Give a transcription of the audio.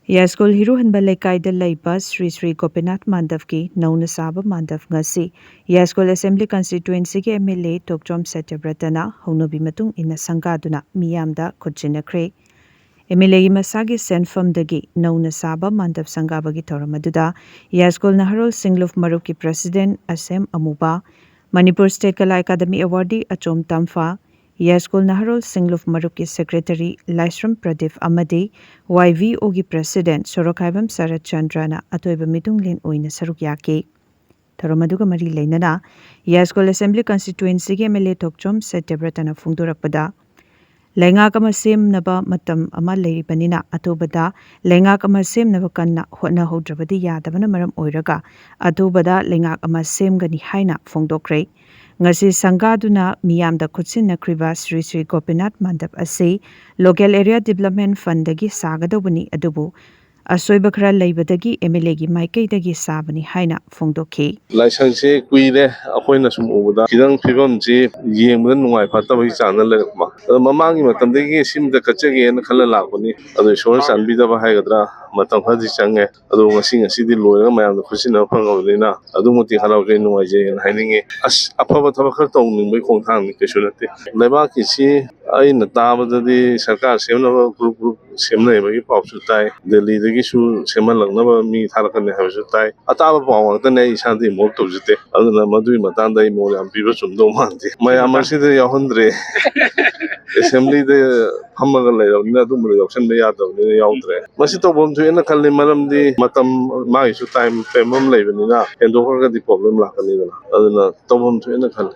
Yaskol Hiru Hanbalai Kaida bast Shree Shree Gopinath Mandav ki nouna saba Mandav ngasi. Yaskol Assembly Constituency ki MLA Tthokchom Satyabrataa na hounabi matung ina sanggaduna meeyamda khutsinnakhre. MLA gi masagi senfam dagi nouna saba Mandav sanggabagi thoramaduda Yaskol Naharol Singluf Marup ki President Asem Amuba, Manipur State Kala Academy Awardee Achom Tamfa, Yaskol Naharol Singluf Marup ki Secretary Laisram Pradip Amadi, YVO ki President Sorokhaibam Sarat Chandrana atoiba mitunglin oina saruk yaki. Thoramaduga mari leinana Yaskol Assembly Constituency ki MLA Tthokchom Satyabrataa na phungdorakpada Lengak ama semnaba matam ama leiribanina atubada lengak ama semnaba kanna hotnahodrabadi yadabana maram oiraga atubada lengak ama semgani haina phongdokre. Ngasi sanggaduna meeyamda khutsinnakhriba Shree Shree Gopinath Mandav ase Local Area Development Fund dagi sagadobani adubu asoiba khara leibadagi MLA gi maikaidagi sabani haina phongdokhi. License kuire akoina sum ubada kidang phibam ji yengda nungai phatabagi chana lerakma mamangi matamdagi simda kachage na khala lakuni adu shor sanbida ba haigadra matam khadi change adu ngasi di loiraga mayamda khusina phangawlina adu muti halawe nungai je haininge as afaba thabakar tawning khongthang ni kesunate leba kisi aina tabadadi sarkar semna group semna bagi pawsu tai Delhi dagi su semalakna mi thalakane hasu tai ataba pawang ta nei isadi mo tawjite aduna madui matanda I mo yam biba sumdo mandi mayam asida yahundre assembly de hamaga lerawna adumre option be yadawne yawdre masi tawbom thuena khalli maramdi matam mai su time pemam leibani na endoka di problem lakani aduna tawbom thuena khal